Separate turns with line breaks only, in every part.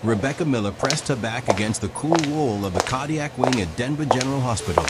Rebecca Miller pressed her back against the cool wall of the cardiac wing at Denver General Hospital,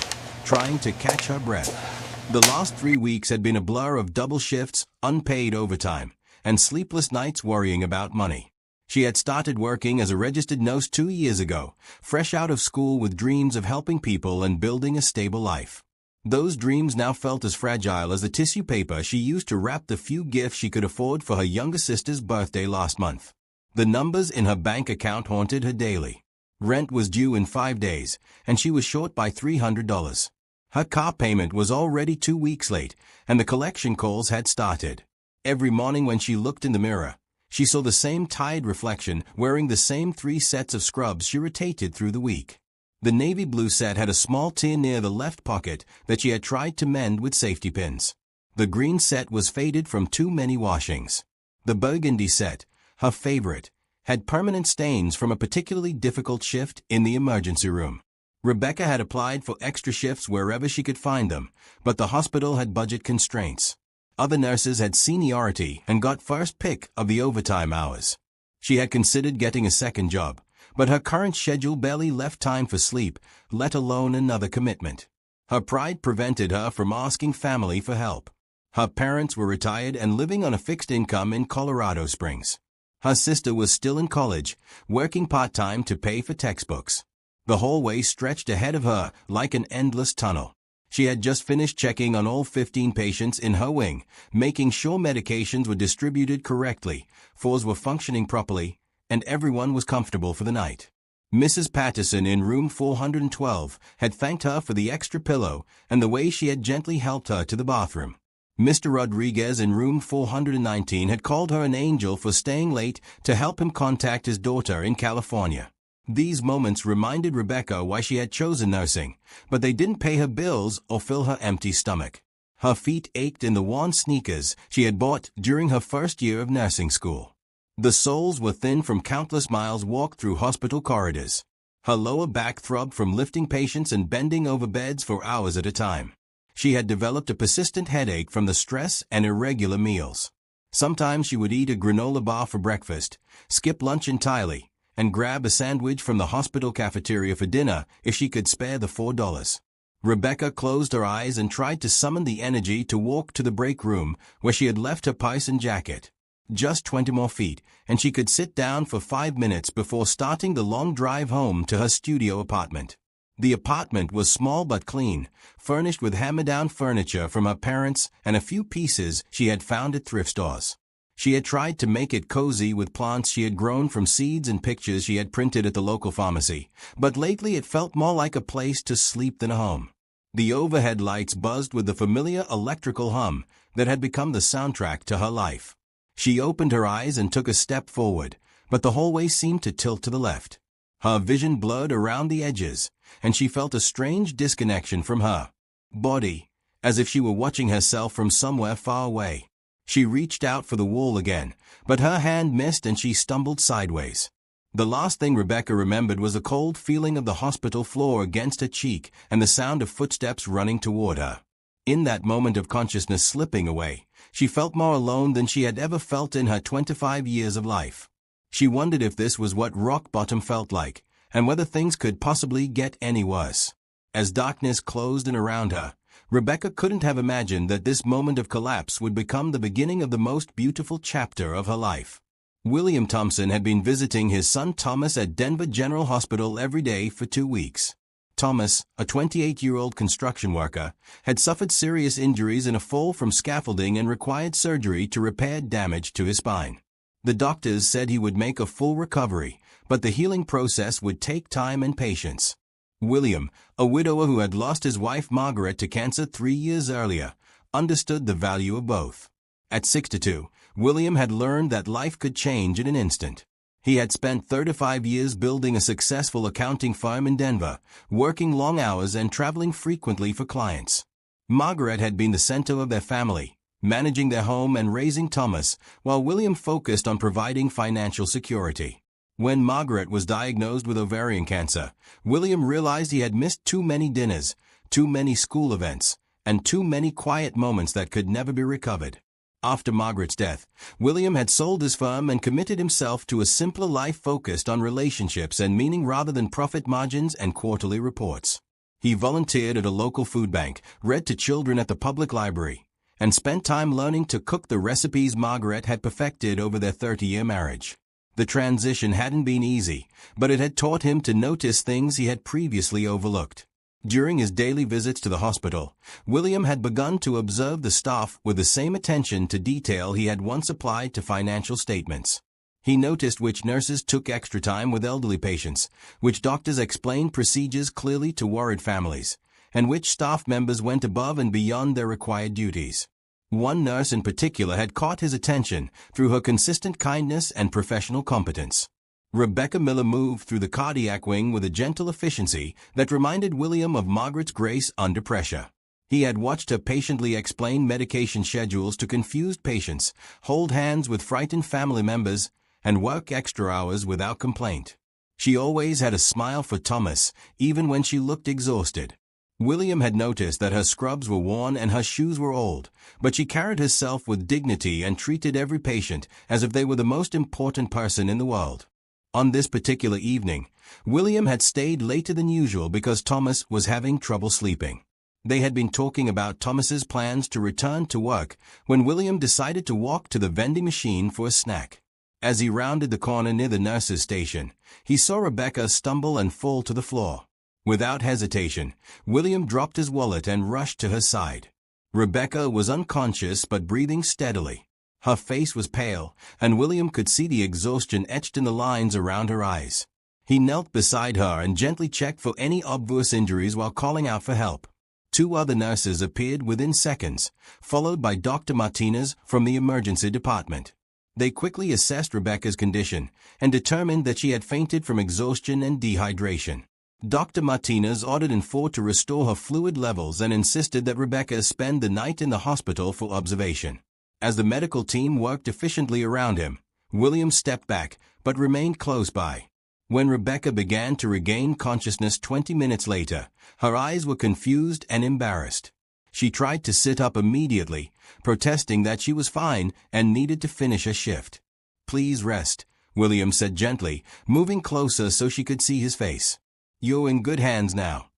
trying to catch her breath. The last 3 weeks had been a blur of double shifts, unpaid overtime, and sleepless nights worrying about money. She had started working as a registered nurse 2 years ago, fresh out of school with dreams of helping people and building a stable life. Those dreams now felt as fragile as the tissue paper she used to wrap the few gifts she could afford for her younger sister's birthday last month. The numbers in her bank account haunted her daily. Rent was due in 5 days, and she was short by $300. Her car payment was already 2 weeks late, and the collection calls had started. Every morning when she looked in the mirror, she saw the same tired reflection wearing the same 3 sets of scrubs she rotated through the week. The navy blue set had a small tear near the left pocket that she had tried to mend with safety pins. The green set was faded from too many washings. The burgundy set, her favorite, had permanent stains from a particularly difficult shift in the emergency room. Rebecca had applied for extra shifts wherever she could find them, but the hospital had budget constraints. Other nurses had seniority and got first pick of the overtime hours. She had considered getting a second job, but her current schedule barely left time for sleep, let alone another commitment. Her pride prevented her from asking family for help. Her parents were retired and living on a fixed income in Colorado Springs. Her sister was still in college, working part-time to pay for textbooks. The hallway stretched ahead of her like an endless tunnel. She had just finished checking on all 15 patients in her wing, making sure medications were distributed correctly, floors were functioning properly, and everyone was comfortable for the night. Mrs. Patterson in room 412 had thanked her for the extra pillow and the way she had gently helped her to the bathroom. Mr. Rodriguez in room 419 had called her an angel for staying late to help him contact his daughter in California. These moments reminded Rebecca why she had chosen nursing, but they didn't pay her bills or fill her empty stomach. Her feet ached in the worn sneakers she had bought during her first year of nursing school. The soles were thin from countless miles walked through hospital corridors. Her lower back throbbed from lifting patients and bending over beds for hours at a time. She had developed a persistent headache from the stress and irregular meals. Sometimes she would eat a granola bar for breakfast, skip lunch entirely, and grab a sandwich from the hospital cafeteria for dinner if she could spare the $4. Rebecca closed her eyes and tried to summon the energy to walk to the break room where she had left her purse and jacket. Just 20 more feet, and she could sit down for 5 minutes before starting the long drive home to her studio apartment. The apartment was small but clean, furnished with hammer-down furniture from her parents and a few pieces she had found at thrift stores. She had tried to make it cozy with plants she had grown from seeds and pictures she had printed at the local pharmacy, but lately it felt more like a place to sleep than a home. The overhead lights buzzed with the familiar electrical hum that had become the soundtrack to her life. She opened her eyes and took a step forward, but the hallway seemed to tilt to the left. Her vision blurred around the edges, and she felt a strange disconnection from her body, as if she were watching herself from somewhere far away. She reached out for the wall again, but her hand missed and she stumbled sideways. The last thing Rebecca remembered was the cold feeling of the hospital floor against her cheek and the sound of footsteps running toward her. In that moment of consciousness slipping away, she felt more alone than she had ever felt in her 25 years of life. She wondered if this was what rock bottom felt like, and whether things could possibly get any worse. As darkness closed in around her, Rebecca couldn't have imagined that this moment of collapse would become the beginning of the most beautiful chapter of her life. William Thompson had been visiting his son Thomas at Denver General Hospital every day for 2 weeks. Thomas, a 28-year-old construction worker, had suffered serious injuries in a fall from scaffolding and required surgery to repair damage to his spine. The doctors said he would make a full recovery, but the healing process would take time and patience. William, a widower who had lost his wife Margaret to cancer 3 years earlier, understood the value of both. At 62, William had learned that life could change in an instant. He had spent 35 years building a successful accounting firm in Denver, working long hours and traveling frequently for clients. Margaret had been the center of their family, managing their home and raising Thomas, while William focused on providing financial security. When Margaret was diagnosed with ovarian cancer, William realized he had missed too many dinners, too many school events, and too many quiet moments that could never be recovered. After Margaret's death, William had sold his firm and committed himself to a simpler life focused on relationships and meaning rather than profit margins and quarterly reports. He volunteered at a local food bank, read to children at the public library, and spent time learning to cook the recipes Margaret had perfected over their 30-year marriage. The transition hadn't been easy, but it had taught him to notice things he had previously overlooked. During his daily visits to the hospital, William had begun to observe the staff with the same attention to detail he had once applied to financial statements. He noticed which nurses took extra time with elderly patients, which doctors explained procedures clearly to worried families, and which staff members went above and beyond their required duties. One nurse in particular had caught his attention through her consistent kindness and professional competence. Rebecca Miller moved through the cardiac wing with a gentle efficiency that reminded William of Margaret's grace under pressure. He had watched her patiently explain medication schedules to confused patients, hold hands with frightened family members, and work extra hours without complaint. She always had a smile for Thomas, even when she looked exhausted. William had noticed that her scrubs were worn and her shoes were old, but she carried herself with dignity and treated every patient as if they were the most important person in the world. On this particular evening, William had stayed later than usual because Thomas was having trouble sleeping. They had been talking about Thomas's plans to return to work when William decided to walk to the vending machine for a snack. As he rounded the corner near the nurse's station, he saw Rebecca stumble and fall to the floor. Without hesitation, William dropped his wallet and rushed to her side. Rebecca was unconscious but breathing steadily. Her face was pale, and William could see the exhaustion etched in the lines around her eyes. He knelt beside her and gently checked for any obvious injuries while calling out for help. 2 other nurses appeared within seconds, followed by Dr. Martinez from the emergency department. They quickly assessed Rebecca's condition and determined that she had fainted from exhaustion and dehydration. Dr. Martinez ordered Infor to restore her fluid levels and insisted that Rebecca spend the night in the hospital for observation. As the medical team worked efficiently around him, William stepped back but remained close by. When Rebecca began to regain consciousness 20 minutes later, her eyes were confused and embarrassed. She tried to sit up immediately, protesting that she was fine and needed to finish her shift. "Please rest," William said gently, moving closer so she could see his face. "You're in good hands now."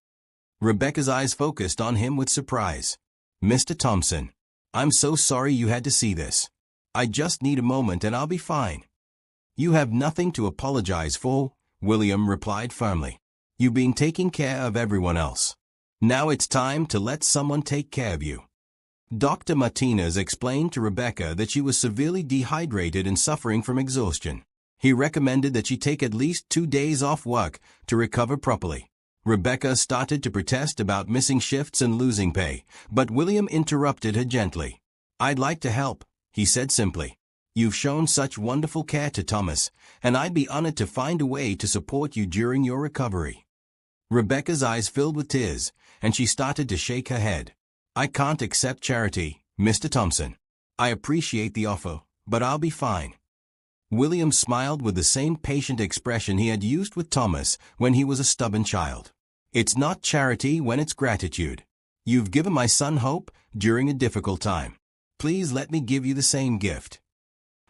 Rebecca's eyes focused on him with surprise. "Mr. Thompson, I'm so sorry you had to see this. I just need a moment and I'll be fine." "You have nothing to apologize for," William replied firmly. "You've been taking care of everyone else. Now it's time to let someone take care of you." Dr. Martinez explained to Rebecca that she was severely dehydrated and suffering from exhaustion. He recommended that she take at least 2 days off work to recover properly. Rebecca started to protest about missing shifts and losing pay, but William interrupted her gently. "I'd like to help," he said simply. "You've shown such wonderful care to Thomas, and I'd be honored to find a way to support you during your recovery." Rebecca's eyes filled with tears, and she started to shake her head. "I can't accept charity, Mr. Thompson. I appreciate the offer, but I'll be fine." William smiled with the same patient expression he had used with Thomas when he was a stubborn child. "It's not charity when it's gratitude. You've given my son hope during a difficult time. Please let me give you the same gift."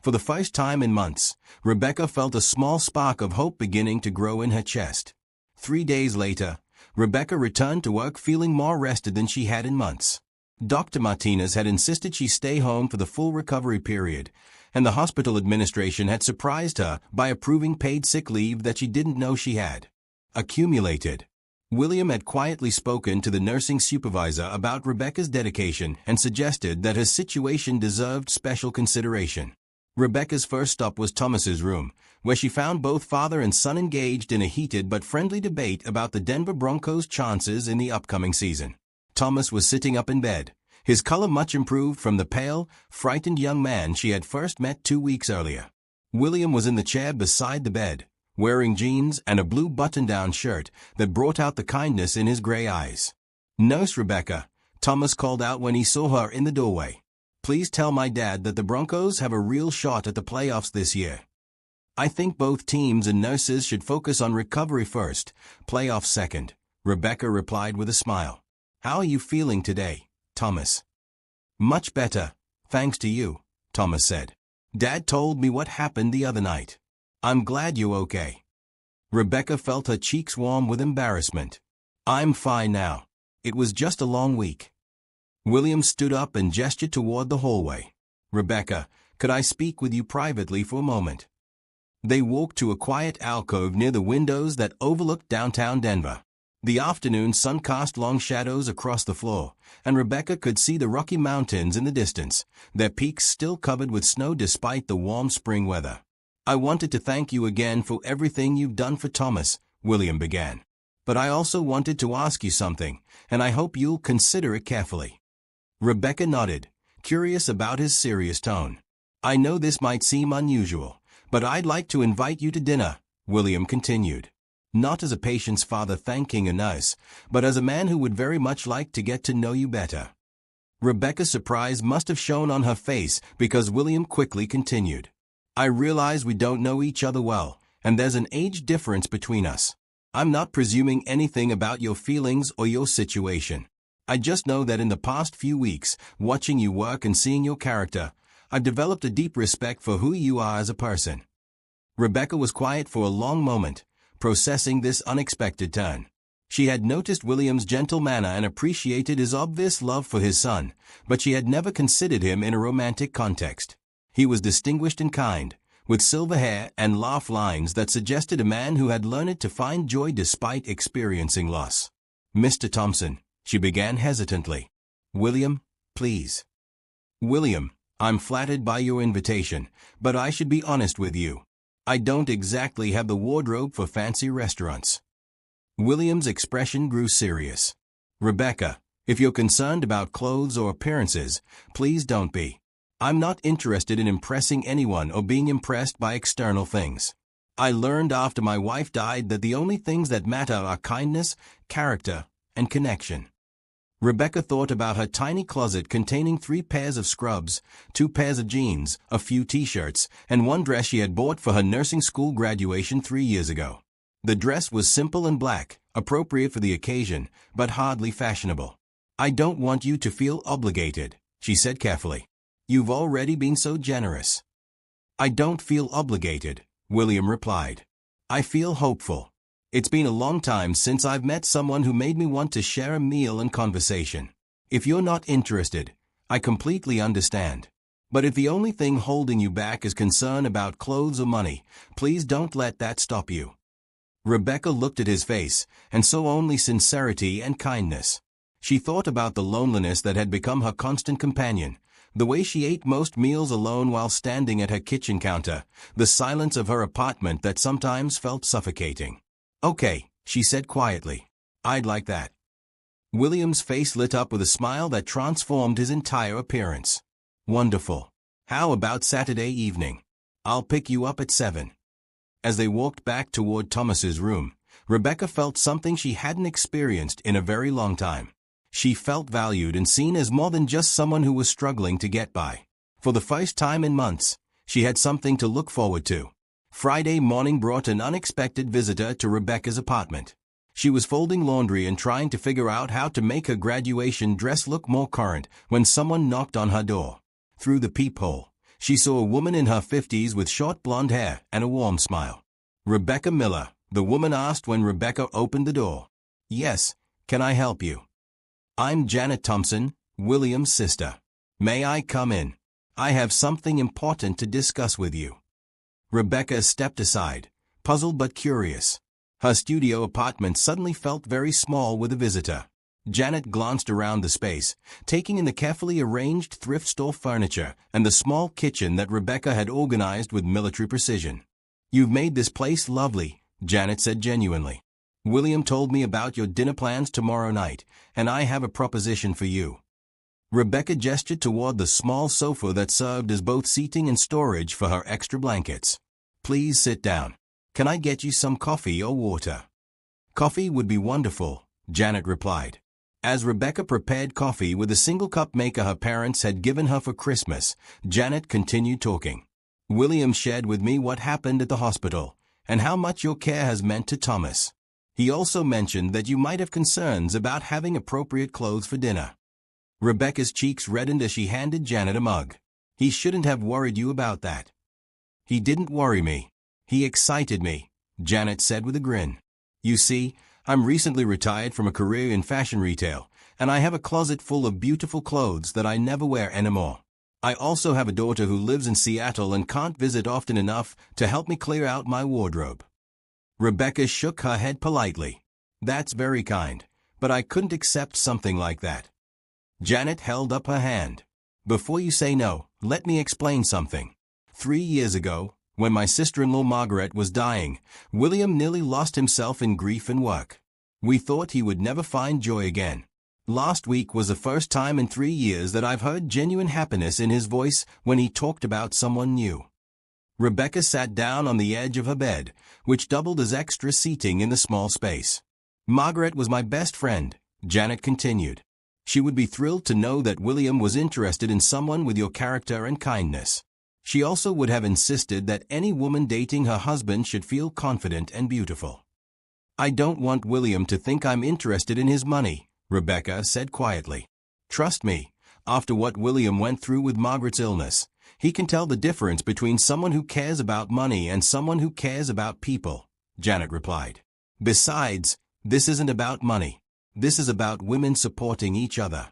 For the first time in months, Rebecca felt a small spark of hope beginning to grow in her chest. 3 days later, Rebecca returned to work feeling more rested than she had in months. Dr. Martinez had insisted she stay home for the full recovery period, and the hospital administration had surprised her by approving paid sick leave that she didn't know she had accumulated. William had quietly spoken to the nursing supervisor about Rebecca's dedication and suggested that her situation deserved special consideration. Rebecca's first stop was Thomas's room, where she found both father and son engaged in a heated but friendly debate about the Denver Broncos' chances in the upcoming season. Thomas was sitting up in bed, his color much improved from the pale, frightened young man she had first met 2 weeks earlier. William was in the chair beside the bed, wearing jeans and a blue button-down shirt that brought out the kindness in his gray eyes. "Nurse Rebecca," Thomas called out when he saw her in the doorway. "Please tell my dad that the Broncos have a real shot at the playoffs this year. I think both teams and nurses should focus on recovery first, playoffs second," Rebecca replied with a smile. "How are you feeling today, Thomas?" "Much better, Thanks to you, Thomas said. Dad told me what happened the other night. I'm glad you're okay. Rebecca felt her cheeks warm with embarrassment. I'm fine now. It was just a long week. William stood up and gestured toward the hallway. Rebecca, could I speak with you privately for a moment? They walked to a quiet alcove near the windows that overlooked downtown Denver. The afternoon sun cast long shadows across the floor, and Rebecca could see the Rocky Mountains in the distance, their peaks still covered with snow despite the warm spring weather. I wanted to thank you again for everything you've done for Thomas, William began. But I also wanted to ask you something, and I hope you'll consider it carefully. Rebecca nodded, curious about his serious tone. I know this might seem unusual, but I'd like to invite you to dinner, William continued. Not as a patient's father thanking a nurse, but as a man who would very much like to get to know you better. Rebecca's surprise must have shown on her face because William quickly continued. I realize we don't know each other well, and there's an age difference between us. I'm not presuming anything about your feelings or your situation. I just know that in the past few weeks, watching you work and seeing your character, I've developed a deep respect for who you are as a person. Rebecca was quiet for a long moment, processing this unexpected turn. She had noticed William's gentle manner and appreciated his obvious love for his son, but she had never considered him in a romantic context. He was distinguished and kind, with silver hair and laugh lines that suggested a man who had learned to find joy despite experiencing loss. Mr. Thompson, she began hesitantly. William, please. William, I'm flattered by your invitation, but I should be honest with you. I don't exactly have the wardrobe for fancy restaurants. William's expression grew serious. Rebecca, if you're concerned about clothes or appearances, please don't be. I'm not interested in impressing anyone or being impressed by external things. I learned after my wife died that the only things that matter are kindness, character, and connection. Rebecca thought about her tiny closet containing 3 pairs of scrubs, 2 pairs of jeans, a few t-shirts, and one dress she had bought for her nursing school graduation 3 years ago. The dress was simple and black, appropriate for the occasion, but hardly fashionable. I don't want you to feel obligated, she said carefully. You've already been so generous. I don't feel obligated, William replied. I feel hopeful. It's been a long time since I've met someone who made me want to share a meal and conversation. If you're not interested, I completely understand. But if the only thing holding you back is concern about clothes or money, please don't let that stop you. Rebecca looked at his face, and saw only sincerity and kindness. She thought about the loneliness that had become her constant companion, the way she ate most meals alone while standing at her kitchen counter, the silence of her apartment that sometimes felt suffocating. Okay, she said quietly. I'd like that. William's face lit up with a smile that transformed his entire appearance. Wonderful. How about Saturday evening? I'll pick you up at 7. As they walked back toward Thomas's room, Rebecca felt something she hadn't experienced in a very long time. She felt valued and seen as more than just someone who was struggling to get by. For the first time in months, she had something to look forward to. Friday morning brought an unexpected visitor to Rebecca's apartment. She was folding laundry and trying to figure out how to make her graduation dress look more current when someone knocked on her door. Through the peephole, she saw a woman in her 50s with short blonde hair and a warm smile. Rebecca Miller, the woman asked when Rebecca opened the door. Yes, can I help you? I'm Janet Thompson, William's sister. May I come in? I have something important to discuss with you. Rebecca stepped aside, puzzled but curious. Her studio apartment suddenly felt very small with a visitor. Janet glanced around the space, taking in the carefully arranged thrift store furniture and the small kitchen that Rebecca had organized with military precision. You've made this place lovely, Janet said genuinely. William told me about your dinner plans tomorrow night, and I have a proposition for you. Rebecca gestured toward the small sofa that served as both seating and storage for her extra blankets. Please sit down. Can I get you some coffee or water? Coffee would be wonderful, Janet replied. As Rebecca prepared coffee with a single cup maker her parents had given her for Christmas, Janet continued talking. William shared with me what happened at the hospital, and how much your care has meant to Thomas. He also mentioned that you might have concerns about having appropriate clothes for dinner. Rebecca's cheeks reddened as she handed Janet a mug. He shouldn't have worried you about that. He didn't worry me. He excited me, Janet said with a grin. You see, I'm recently retired from a career in fashion retail, and I have a closet full of beautiful clothes that I never wear anymore. I also have a daughter who lives in Seattle and can't visit often enough to help me clear out my wardrobe. Rebecca shook her head politely. That's very kind, but I couldn't accept something like that. Janet held up her hand. Before you say no, let me explain something. 3 years ago, when my sister-in-law Margaret was dying, William nearly lost himself in grief and work. We thought he would never find joy again. Last week was the first time in 3 years that I've heard genuine happiness in his voice when he talked about someone new. Rebecca sat down on the edge of her bed, which doubled as extra seating in the small space. Margaret was my best friend, Janet continued. She would be thrilled to know that William was interested in someone with your character and kindness. She also would have insisted that any woman dating her husband should feel confident and beautiful. I don't want William to think I'm interested in his money, Rebecca said quietly. Trust me, after what William went through with Margaret's illness, he can tell the difference between someone who cares about money and someone who cares about people, Janet replied. Besides, this isn't about money. This is about women supporting each other.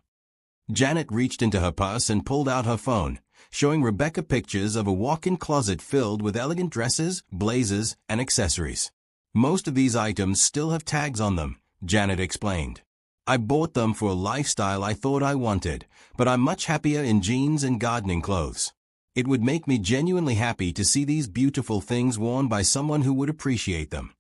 Janet reached into her purse and pulled out her phone, showing Rebecca pictures of a walk-in closet filled with elegant dresses, blazers, and accessories. Most of these items still have tags on them, Janet explained. I bought them for a lifestyle I thought I wanted, but I'm much happier in jeans and gardening clothes. It would make me genuinely happy to see these beautiful things worn by someone who would appreciate them.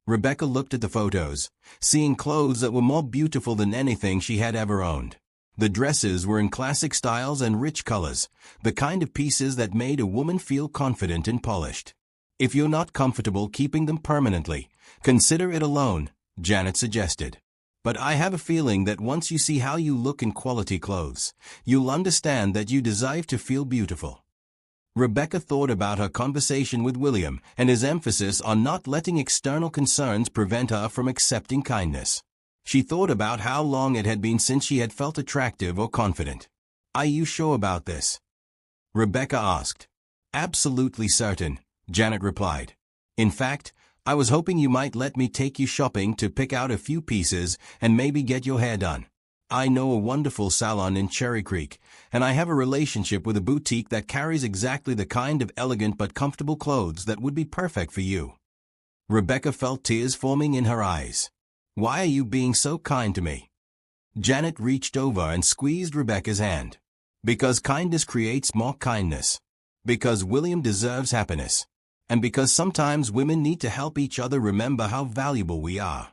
Rebecca looked at the photos, seeing clothes that were more beautiful than anything she had ever owned. The dresses were in classic styles and rich colors, the kind of pieces that made a woman feel confident and polished. If you're not comfortable keeping them permanently, consider it a loan, Janet suggested. But I have a feeling that once you see how you look in quality clothes, you'll understand that you deserve to feel beautiful. Rebecca thought about her conversation with William and his emphasis on not letting external concerns prevent her from accepting kindness. She thought about how long it had been since she had felt attractive or confident. Are you sure about this? Rebecca asked. Absolutely certain, Janet replied. In fact, I was hoping you might let me take you shopping to pick out a few pieces and maybe get your hair done. I know a wonderful salon in Cherry Creek, and I have a relationship with a boutique that carries exactly the kind of elegant but comfortable clothes that would be perfect for you. Rebecca felt tears forming in her eyes. Why are you being so kind to me? Janet reached over and squeezed Rebecca's hand. Because kindness creates more kindness. Because William deserves happiness. And because sometimes women need to help each other remember how valuable we are.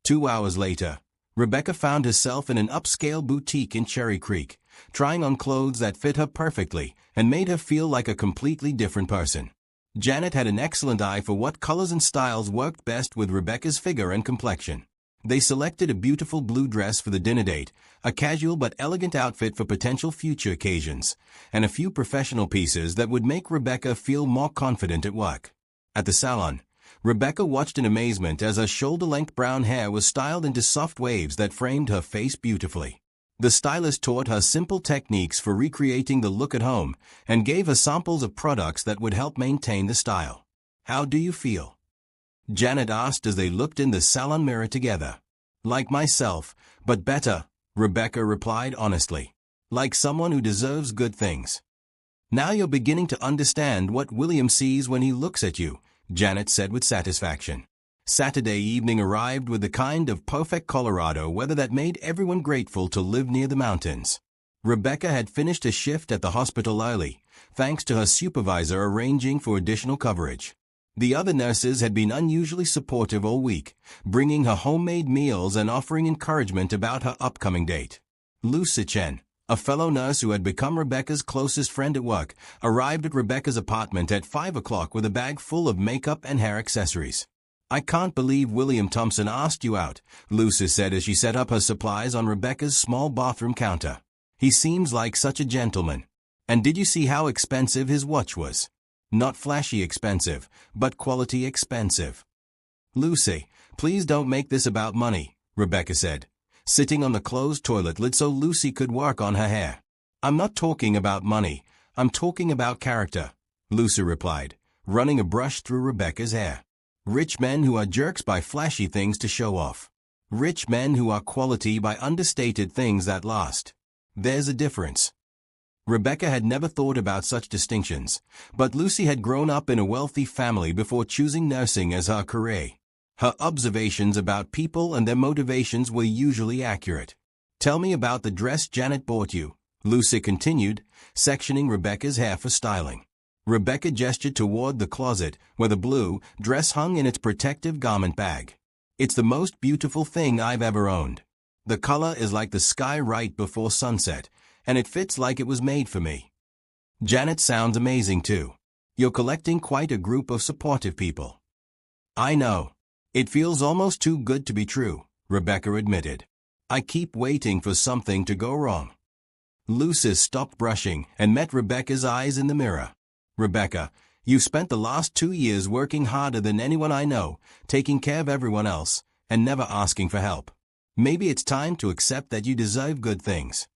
2 hours later, Rebecca found herself in an upscale boutique in Cherry Creek, trying on clothes that fit her perfectly and made her feel like a completely different person. Janet had an excellent eye for what colors and styles worked best with Rebecca's figure and complexion. They selected a beautiful blue dress for the dinner date, a casual but elegant outfit for potential future occasions, and a few professional pieces that would make Rebecca feel more confident at work. At the salon, Rebecca watched in amazement as her shoulder-length brown hair was styled into soft waves that framed her face beautifully. The stylist taught her simple techniques for recreating the look at home and gave her samples of products that would help maintain the style. How do you feel? Janet asked as they looked in the salon mirror together. Like myself, but better, Rebecca replied honestly. Like someone who deserves good things. Now you're beginning to understand what William sees when he looks at you, Janet said with satisfaction. Saturday evening arrived with the kind of perfect Colorado weather that made everyone grateful to live near the mountains. Rebecca had finished a shift at the hospital early, thanks to her supervisor arranging for additional coverage. The other nurses had been unusually supportive all week, bringing her homemade meals and offering encouragement about her upcoming date. Lucy Chen, a fellow nurse who had become Rebecca's closest friend at work, arrived at Rebecca's apartment at 5 o'clock with a bag full of makeup and hair accessories. I can't believe William Thompson asked you out, Lucy said as she set up her supplies on Rebecca's small bathroom counter. He seems like such a gentleman. And did you see how expensive his watch was? Not flashy expensive, but quality expensive. Lucy, please don't make this about money, Rebecca said, sitting on the closed toilet lid so Lucy could work on her hair. I'm not talking about money, I'm talking about character, Lucy replied, running a brush through Rebecca's hair. Rich men who are jerks by flashy things to show off. Rich men who are quality by understated things that last. There's a difference. Rebecca had never thought about such distinctions, but Lucy had grown up in a wealthy family before choosing nursing as her career. Her observations about people and their motivations were usually accurate. Tell me about the dress Janet bought you, Lucy continued, sectioning Rebecca's hair for styling. Rebecca gestured toward the closet where the blue dress hung in its protective garment bag. It's the most beautiful thing I've ever owned. The color is like the sky right before sunset, and it fits like it was made for me. Janet sounds amazing too. You're collecting quite a group of supportive people. I know. It feels almost too good to be true, Rebecca admitted. I keep waiting for something to go wrong. Lucy stopped brushing and met Rebecca's eyes in the mirror. Rebecca, you spent the last 2 years working harder than anyone I know, taking care of everyone else, and never asking for help. Maybe it's time to accept that you deserve good things.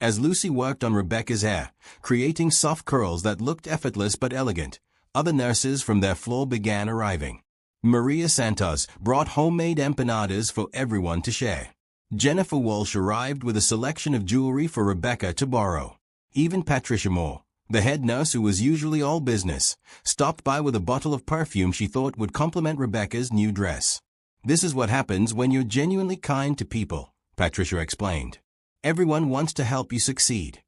As Lucy worked on Rebecca's hair, creating soft curls that looked effortless but elegant, other nurses from their floor began arriving. Maria Santos brought homemade empanadas for everyone to share. Jennifer Walsh arrived with a selection of jewelry for Rebecca to borrow. Even Patricia Moore, the head nurse who was usually all business, stopped by with a bottle of perfume she thought would complement Rebecca's new dress. This is what happens when you're genuinely kind to people, Patricia explained. Everyone wants to help you succeed.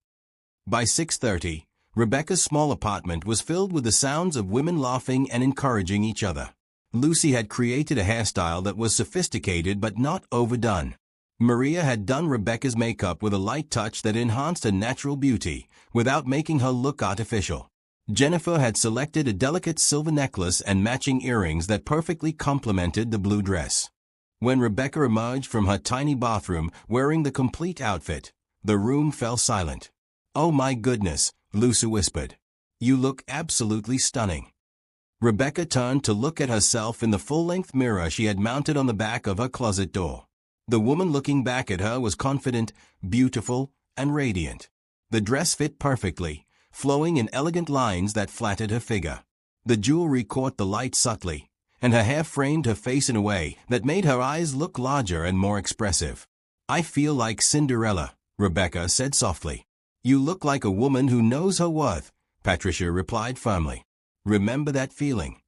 By 6:30, Rebecca's small apartment was filled with the sounds of women laughing and encouraging each other. Lucy had created a hairstyle that was sophisticated but not overdone. Maria had done Rebecca's makeup with a light touch that enhanced her natural beauty, without making her look artificial. Jennifer had selected a delicate silver necklace and matching earrings that perfectly complemented the blue dress. When Rebecca emerged from her tiny bathroom wearing the complete outfit, the room fell silent. Oh my goodness, Lucy whispered. You look absolutely stunning. Rebecca turned to look at herself in the full-length mirror she had mounted on the back of her closet door. The woman looking back at her was confident, beautiful, and radiant. The dress fit perfectly, flowing in elegant lines that flattered her figure. The jewelry caught the light subtly, and her hair framed her face in a way that made her eyes look larger and more expressive. I feel like Cinderella, Rebecca said softly. You look like a woman who knows her worth, Patricia replied firmly. Remember that feeling.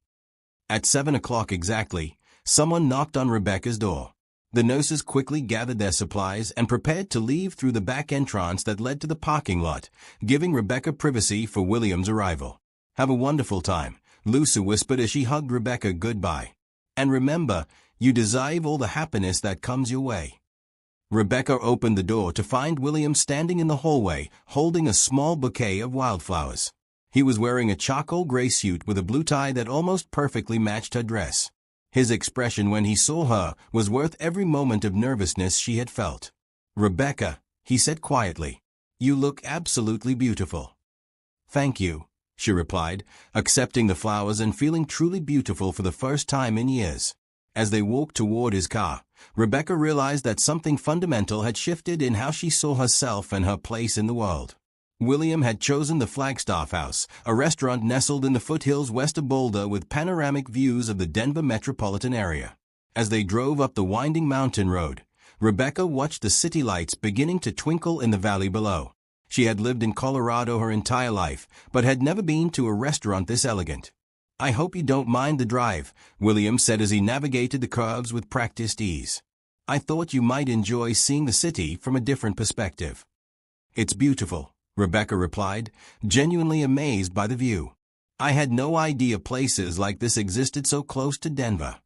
At 7 o'clock exactly, someone knocked on Rebecca's door. The nurses quickly gathered their supplies and prepared to leave through the back entrance that led to the parking lot, giving Rebecca privacy for William's arrival. Have a wonderful time, Lucy whispered as she hugged Rebecca goodbye. And remember, you deserve all the happiness that comes your way. Rebecca opened the door to find William standing in the hallway, holding a small bouquet of wildflowers. He was wearing a charcoal gray suit with a blue tie that almost perfectly matched her dress. His expression when he saw her was worth every moment of nervousness she had felt. Rebecca, he said quietly, you look absolutely beautiful. Thank you, she replied, accepting the flowers and feeling truly beautiful for the first time in years. As they walked toward his car, Rebecca realized that something fundamental had shifted in how she saw herself and her place in the world. William had chosen the Flagstaff House, a restaurant nestled in the foothills west of Boulder with panoramic views of the Denver metropolitan area. As they drove up the winding mountain road, Rebecca watched the city lights beginning to twinkle in the valley below. She had lived in Colorado her entire life, but had never been to a restaurant this elegant. I hope you don't mind the drive, William said as he navigated the curves with practiced ease. I thought you might enjoy seeing the city from a different perspective. It's beautiful, Rebecca replied, genuinely amazed by the view. I had no idea places like this existed so close to Denver.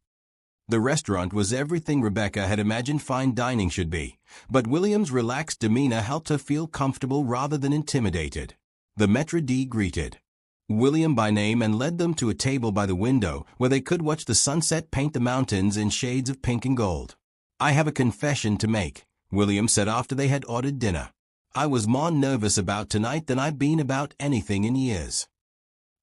The restaurant was everything Rebecca had imagined fine dining should be, but William's relaxed demeanor helped her feel comfortable rather than intimidated. The maître d' greeted William by name and led them to a table by the window where they could watch the sunset paint the mountains in shades of pink and gold. I have a confession to make, William said after they had ordered dinner. I was more nervous about tonight than I've been about anything in years.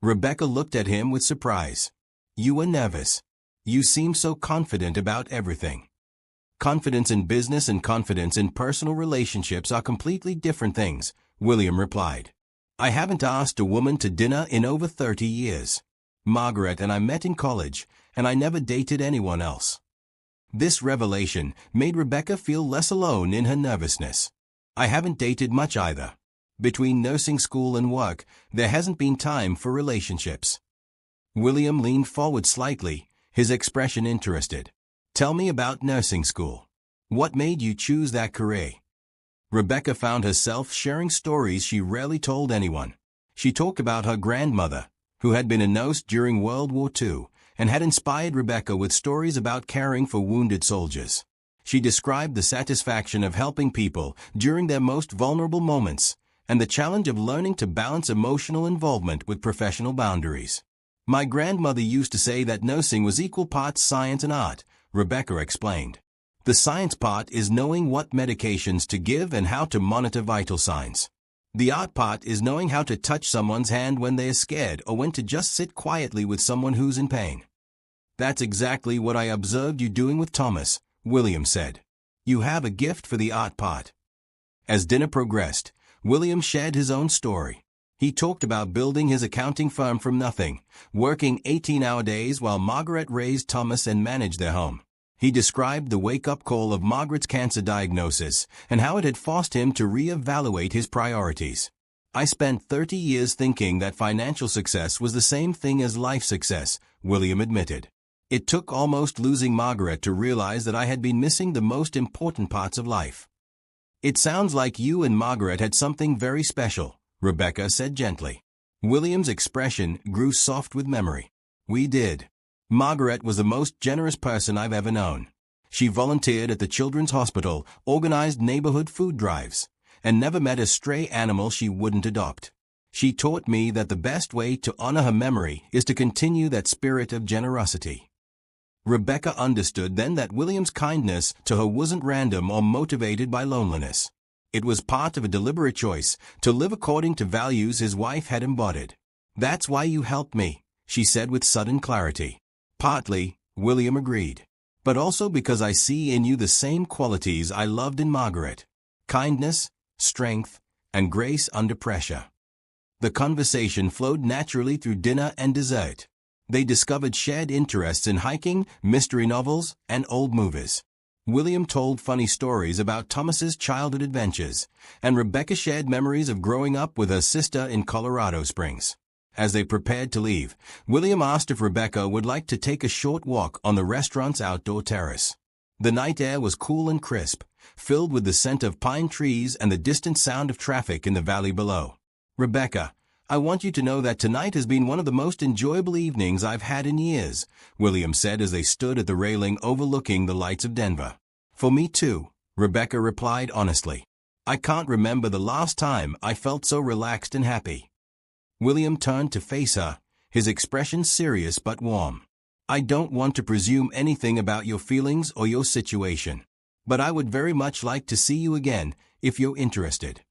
Rebecca looked at him with surprise. You were nervous. You seem so confident about everything. Confidence in business and confidence in personal relationships are completely different things, William replied. I haven't asked a woman to dinner in over 30 years. Margaret and I met in college, and I never dated anyone else. This revelation made Rebecca feel less alone in her nervousness. I haven't dated much either. Between nursing school and work, there hasn't been time for relationships. William leaned forward slightly, his expression interested. Tell me about nursing school. What made you choose that career? Rebecca found herself sharing stories she rarely told anyone. She talked about her grandmother, who had been a nurse during World War II, and had inspired Rebecca with stories about caring for wounded soldiers. She described the satisfaction of helping people during their most vulnerable moments, and the challenge of learning to balance emotional involvement with professional boundaries. My grandmother used to say that nursing was equal parts science and art, Rebecca explained. The science part is knowing what medications to give and how to monitor vital signs. The art part is knowing how to touch someone's hand when they are scared or when to just sit quietly with someone who's in pain. That's exactly what I observed you doing with Thomas, William said. You have a gift for the art part. As dinner progressed, William shared his own story. He talked about building his accounting firm from nothing, working 18-hour days while Margaret raised Thomas and managed their home. He described the wake-up call of Margaret's cancer diagnosis and how it had forced him to re-evaluate his priorities. I spent 30 years thinking that financial success was the same thing as life success, William admitted. It took almost losing Margaret to realize that I had been missing the most important parts of life. It sounds like you and Margaret had something very special, Rebecca said gently. William's expression grew soft with memory. We did. Margaret was the most generous person I've ever known. She volunteered at the Children's Hospital, organized neighborhood food drives, and never met a stray animal she wouldn't adopt. She taught me that the best way to honor her memory is to continue that spirit of generosity. Rebecca understood then that William's kindness to her wasn't random or motivated by loneliness. It was part of a deliberate choice to live according to values his wife had embodied. That's why you helped me, she said with sudden clarity. Partly, William agreed, but also because I see in you the same qualities I loved in Margaret: kindness, strength, and grace under pressure. The conversation flowed naturally through dinner and dessert. They discovered shared interests in hiking, mystery novels, and old movies. William told funny stories about Thomas's childhood adventures, and Rebecca shared memories of growing up with her sister in Colorado Springs. As they prepared to leave, William asked if Rebecca would like to take a short walk on the restaurant's outdoor terrace. The night air was cool and crisp, filled with the scent of pine trees and the distant sound of traffic in the valley below. Rebecca, I want you to know that tonight has been one of the most enjoyable evenings I've had in years, William said as they stood at the railing overlooking the lights of Denver. For me too, Rebecca replied honestly. I can't remember the last time I felt so relaxed and happy. William turned to face her, his expression serious but warm. I don't want to presume anything about your feelings or your situation, but I would very much like to see you again, if you're interested.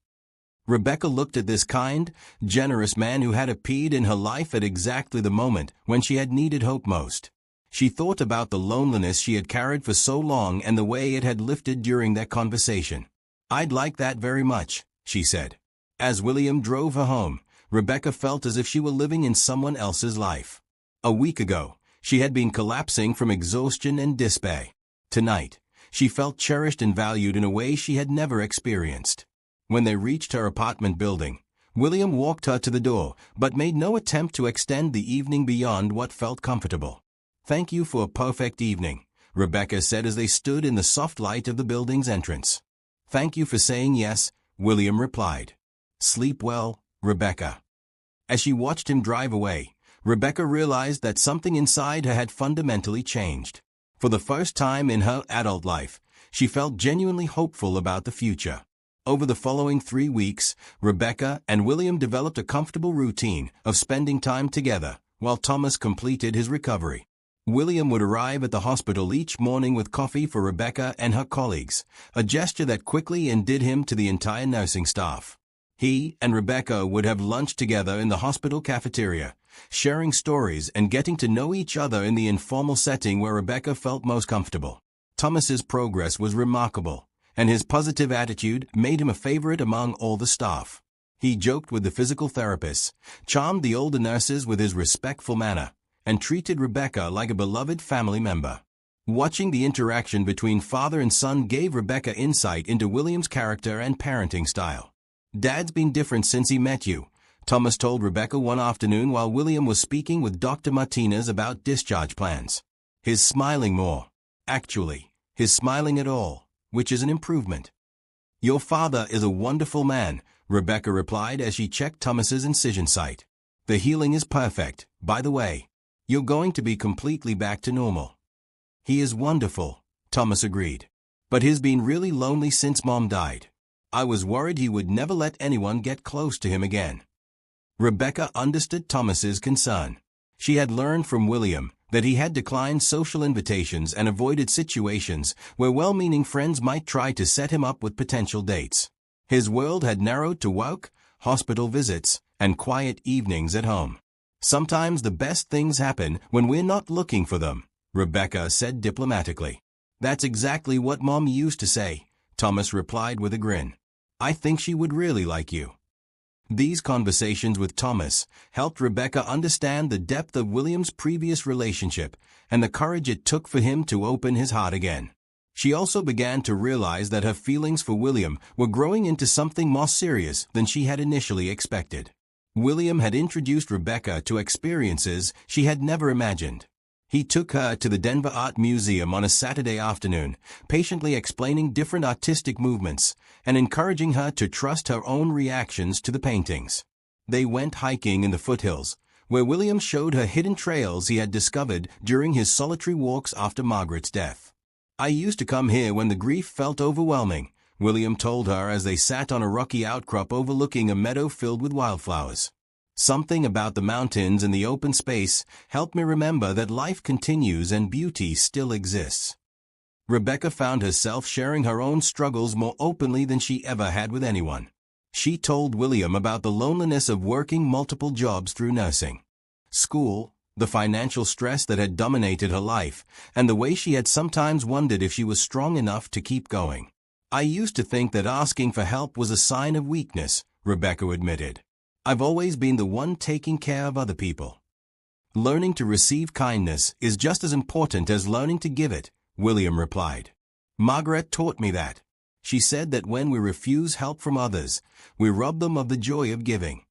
Rebecca looked at this kind, generous man who had appeared in her life at exactly the moment when she had needed hope most. She thought about the loneliness she had carried for so long and the way it had lifted during their conversation. I'd like that very much, she said. As William drove her home, Rebecca felt as if she were living in someone else's life. A week ago, she had been collapsing from exhaustion and despair. Tonight, she felt cherished and valued in a way she had never experienced. When they reached her apartment building, William walked her to the door, but made no attempt to extend the evening beyond what felt comfortable. Thank you for a perfect evening, Rebecca said as they stood in the soft light of the building's entrance. Thank you for saying yes, William replied. Sleep well, Rebecca. As she watched him drive away, Rebecca realized that something inside her had fundamentally changed. For the first time in her adult life, she felt genuinely hopeful about the future. Over the following 3 weeks, Rebecca and William developed a comfortable routine of spending time together while Thomas completed his recovery. William would arrive at the hospital each morning with coffee for Rebecca and her colleagues, a gesture that quickly endeared him to the entire nursing staff. He and Rebecca would have lunch together in the hospital cafeteria, sharing stories and getting to know each other in the informal setting where Rebecca felt most comfortable. Thomas's progress was remarkable, and his positive attitude made him a favorite among all the staff. He joked with the physical therapists, charmed the older nurses with his respectful manner, and treated Rebecca like a beloved family member. Watching the interaction between father and son gave Rebecca insight into William's character and parenting style. "Dad's been different since he met you," Thomas told Rebecca one afternoon while William was speaking with Dr. Martinez about discharge plans. "He's smiling more. Actually, he's smiling at all, which is an improvement." "Your father is a wonderful man," Rebecca replied as she checked Thomas's incision site. "The healing is perfect, by the way. You're going to be completely back to normal." "He is wonderful," Thomas agreed. "But he's been really lonely since Mom died. I was worried he would never let anyone get close to him again." Rebecca understood Thomas's concern. She had learned from William that he had declined social invitations and avoided situations where well-meaning friends might try to set him up with potential dates. His world had narrowed to work, hospital visits, and quiet evenings at home. "Sometimes the best things happen when we're not looking for them," Rebecca said diplomatically. "That's exactly what Mom used to say," Thomas replied with a grin. "I think she would really like you." These conversations with Thomas helped Rebecca understand the depth of William's previous relationship and the courage it took for him to open his heart again. She also began to realize that her feelings for William were growing into something more serious than she had initially expected. William had introduced Rebecca to experiences she had never imagined. He took her to the Denver Art Museum on a Saturday afternoon, patiently explaining different artistic movements and encouraging her to trust her own reactions to the paintings. They went hiking in the foothills, where William showed her hidden trails he had discovered during his solitary walks after Margaret's death. "I used to come here when the grief felt overwhelming," William told her as they sat on a rocky outcrop overlooking a meadow filled with wildflowers. "Something about the mountains and the open space helped me remember that life continues and beauty still exists." Rebecca found herself sharing her own struggles more openly than she ever had with anyone. She told William about the loneliness of working multiple jobs through nursing, school, the financial stress that had dominated her life, and the way she had sometimes wondered if she was strong enough to keep going. "I used to think that asking for help was a sign of weakness," Rebecca admitted. "I've always been the one taking care of other people." "Learning to receive kindness is just as important as learning to give it," William replied. "Margaret taught me that. She said that when we refuse help from others, we rob them of the joy of giving."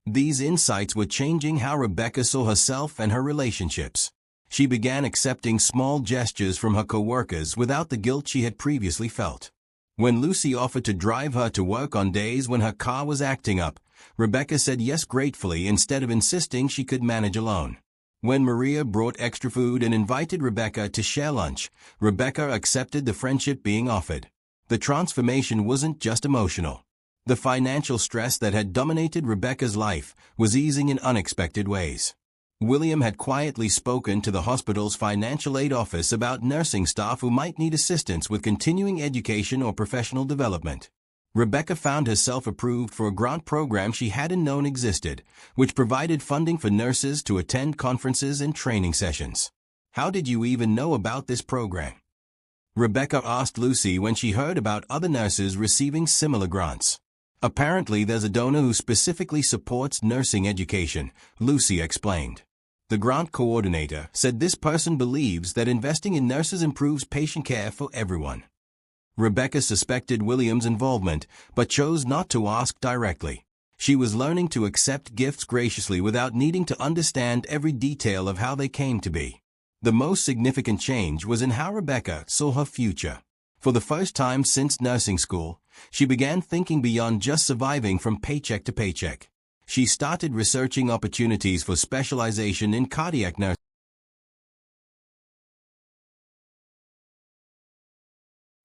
These insights were changing how Rebecca saw herself and her relationships. She began accepting small gestures from her coworkers without the guilt she had previously felt. When Lucy offered to drive her to work on days when her car was acting up, Rebecca said yes gratefully instead of insisting she could manage alone. When Maria brought extra food and invited Rebecca to share lunch, Rebecca accepted the friendship being offered. The transformation wasn't just emotional. The financial stress that had dominated Rebecca's life was easing in unexpected ways. William had quietly spoken to the hospital's financial aid office about nursing staff who might need assistance with continuing education or professional development. Rebecca found herself approved for a grant program she hadn't known existed, which provided funding for nurses to attend conferences and training sessions. "How did you even know about this program?" Rebecca asked Lucy when she heard about other nurses receiving similar grants. "Apparently there's a donor who specifically supports nursing education," Lucy explained. The grant coordinator said this person believes that investing in nurses improves patient care for everyone. Rebecca suspected William's involvement, but chose not to ask directly. She was learning to accept gifts graciously without needing to understand every detail of how they came to be. The most significant change was in how Rebecca saw her future. For the first time since nursing school, she began thinking beyond just surviving from paycheck to paycheck. She started researching opportunities for specialization in cardiac nursing.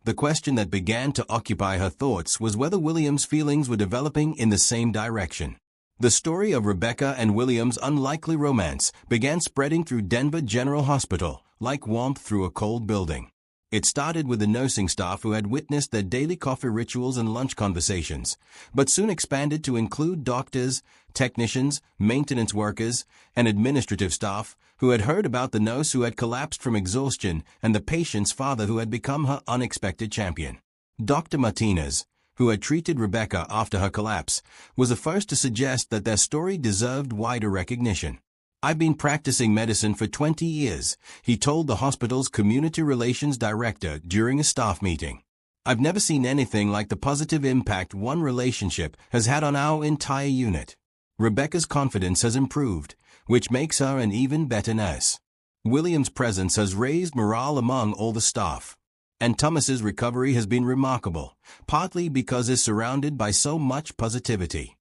The question that began to occupy her thoughts was whether William's feelings were developing in the same direction. The story of Rebecca and William's unlikely romance began spreading through Denver General Hospital, like warmth through a cold building. It started with the nursing staff who had witnessed their daily coffee rituals and lunch conversations, but soon expanded to include doctors, technicians, maintenance workers, and administrative staff who had heard about the nurse who had collapsed from exhaustion and the patient's father who had become her unexpected champion. Dr. Martinez, who had treated Rebecca after her collapse, was the first to suggest that their story deserved wider recognition. "I've been practicing medicine for 20 years, he told the hospital's community relations director during a staff meeting. "I've never seen anything like the positive impact one relationship has had on our entire unit. Rebecca's confidence has improved, which makes her an even better nurse. William's presence has raised morale among all the staff. And Thomas's recovery has been remarkable, partly because he's surrounded by so much positivity."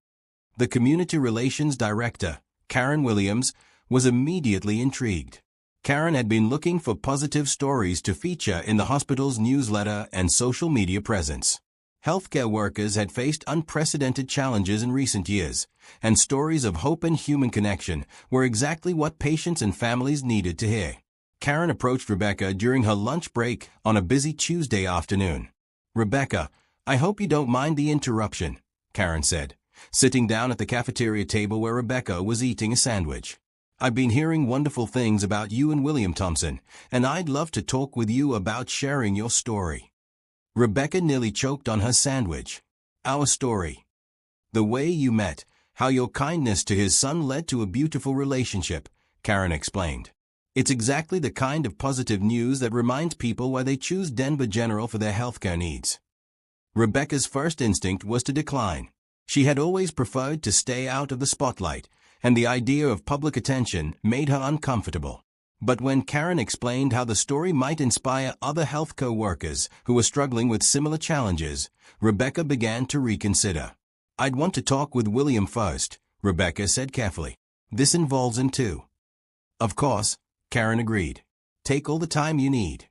The community relations director, Karen Williams, was immediately intrigued. Karen had been looking for positive stories to feature in the hospital's newsletter and social media presence. Healthcare workers had faced unprecedented challenges in recent years, and stories of hope and human connection were exactly what patients and families needed to hear. Karen approached Rebecca during her lunch break on a busy Tuesday afternoon. "Rebecca, I hope you don't mind the interruption," Karen said, sitting down at the cafeteria table where Rebecca was eating a sandwich. "I've been hearing wonderful things about you and William Thompson, and I'd love to talk with you about sharing your story." Rebecca nearly choked on her sandwich. "Our story. The way you met, how your kindness to his son led to a beautiful relationship," Karen explained. "It's exactly the kind of positive news that reminds people why they choose Denver General for their healthcare needs." Rebecca's first instinct was to decline. She had always preferred to stay out of the spotlight, and the idea of public attention made her uncomfortable. But when Karen explained how the story might inspire other healthcare workers who were struggling with similar challenges, Rebecca began to reconsider. "I'd want to talk with William first," Rebecca said carefully. "This involves him too." "Of course," Karen agreed. "Take all the time you need."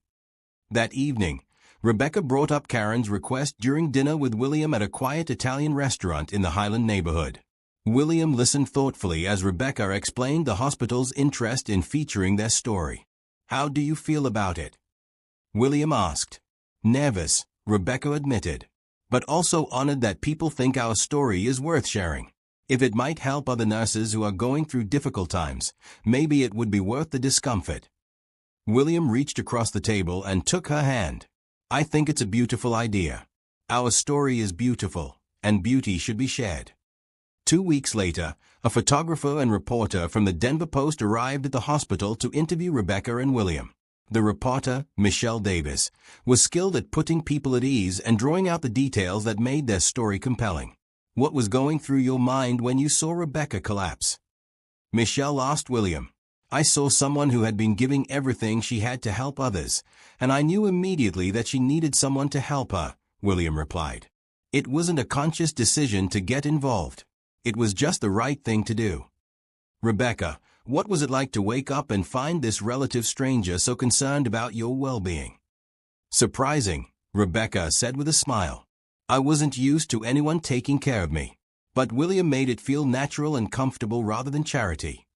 That evening, Rebecca brought up Karen's request during dinner with William at a quiet Italian restaurant in the Highland neighborhood. William listened thoughtfully as Rebecca explained the hospital's interest in featuring their story. "How do you feel about it?" William asked. "Nervous," Rebecca admitted, "but also honored that people think our story is worth sharing. If it might help other nurses who are going through difficult times, maybe it would be worth the discomfort." William reached across the table and took her hand. "I think it's a beautiful idea. Our story is beautiful, and beauty should be shared." 2 weeks later, a photographer and reporter from the Denver Post arrived at the hospital to interview Rebecca and William. The reporter, Michelle Davis, was skilled at putting people at ease and drawing out the details that made their story compelling. "What was going through your mind when you saw Rebecca collapse?" Michelle asked William. "I saw someone who had been giving everything she had to help others, and I knew immediately that she needed someone to help her," William replied. "It wasn't a conscious decision to get involved. It was just the right thing to do." "Rebecca, what was it like to wake up and find this relative stranger so concerned about your well-being?" "Surprising," Rebecca said with a smile. "I wasn't used to anyone taking care of me. But William made it feel natural and comfortable rather than charity."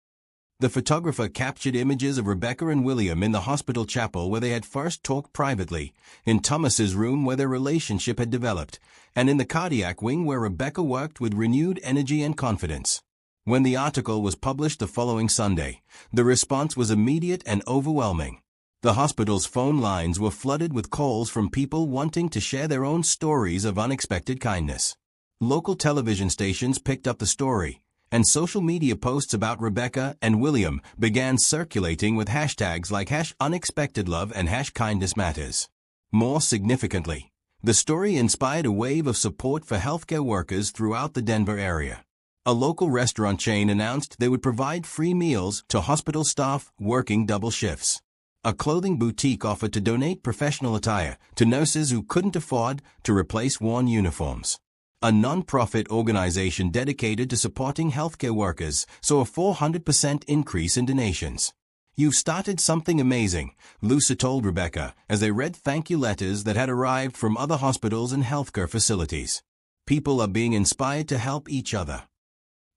The photographer captured images of Rebecca and William in the hospital chapel where they had first talked privately, in Thomas's room where their relationship had developed, and in the cardiac wing where Rebecca worked with renewed energy and confidence. When the article was published the following Sunday, the response was immediate and overwhelming. The hospital's phone lines were flooded with calls from people wanting to share their own stories of unexpected kindness. Local television stations picked up the story, and social media posts about Rebecca and William began circulating with hashtags like #unexpectedlove and #kindnessmatters. More significantly, the story inspired a wave of support for healthcare workers throughout the Denver area. A local restaurant chain announced they would provide free meals to hospital staff working double shifts. A clothing boutique offered to donate professional attire to nurses who couldn't afford to replace worn uniforms. A non-profit organization dedicated to supporting healthcare workers saw a 400% increase in donations. "You've started something amazing," Lusa told Rebecca as they read thank you letters that had arrived from other hospitals and healthcare facilities. "People are being inspired to help each other."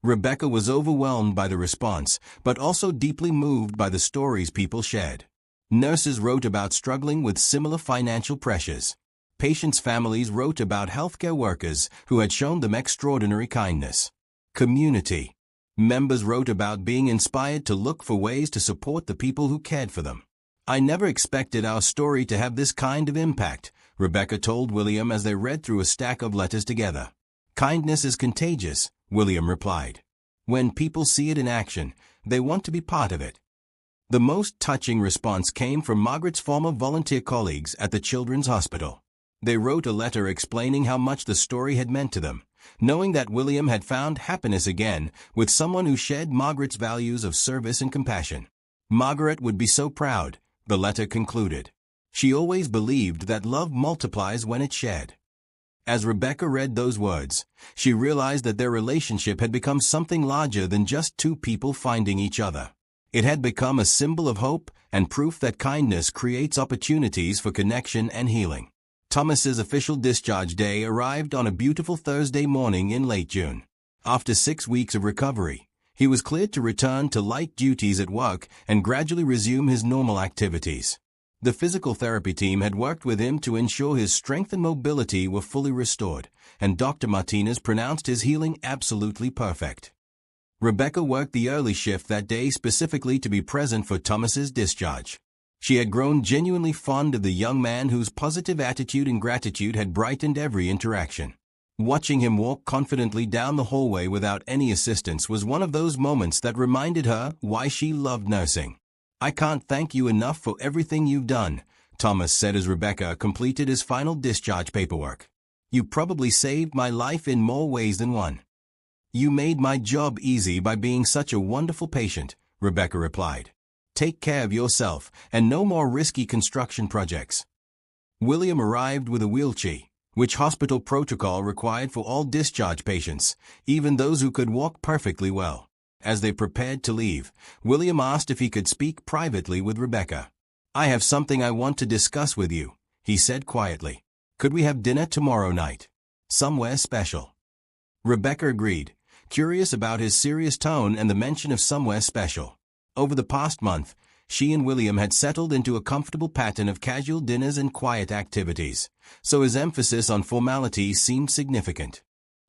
Rebecca was overwhelmed by the response, but also deeply moved by the stories people shared. Nurses wrote about struggling with similar financial pressures. Patients' families wrote about healthcare workers who had shown them extraordinary kindness. Community members wrote about being inspired to look for ways to support the people who cared for them. "I never expected our story to have this kind of impact," Rebecca told William as they read through a stack of letters together. "Kindness is contagious," William replied. "When people see it in action, they want to be part of it." The most touching response came from Margaret's former volunteer colleagues at the Children's Hospital. They wrote a letter explaining how much the story had meant to them, knowing that William had found happiness again with someone who shared Margaret's values of service and compassion. Margaret would be so proud, the letter concluded. She always believed that love multiplies when it's shared. As Rebecca read those words, she realized that their relationship had become something larger than just two people finding each other. It had become a symbol of hope and proof that kindness creates opportunities for connection and healing. Thomas's official discharge day arrived on a beautiful Thursday morning in late June. After 6 weeks of recovery, he was cleared to return to light duties at work and gradually resume his normal activities. The physical therapy team had worked with him to ensure his strength and mobility were fully restored, and Dr. Martinez pronounced his healing absolutely perfect. Rebecca worked the early shift that day specifically to be present for Thomas's discharge. She had grown genuinely fond of the young man whose positive attitude and gratitude had brightened every interaction. Watching him walk confidently down the hallway without any assistance was one of those moments that reminded her why she loved nursing. "I can't thank you enough for everything you've done," Thomas said as Rebecca completed his final discharge paperwork. "You probably saved my life in more ways than one." "You made my job easy by being such a wonderful patient," Rebecca replied. "Take care of yourself and no more risky construction projects." William arrived with a wheelchair, which hospital protocol required for all discharge patients, even those who could walk perfectly well. As they prepared to leave, William asked if he could speak privately with Rebecca. "I have something I want to discuss with you," he said quietly. "Could we have dinner tomorrow night? Somewhere special?" Rebecca agreed, curious about his serious tone and the mention of somewhere special. Over the past month, she and William had settled into a comfortable pattern of casual dinners and quiet activities, so his emphasis on formality seemed significant.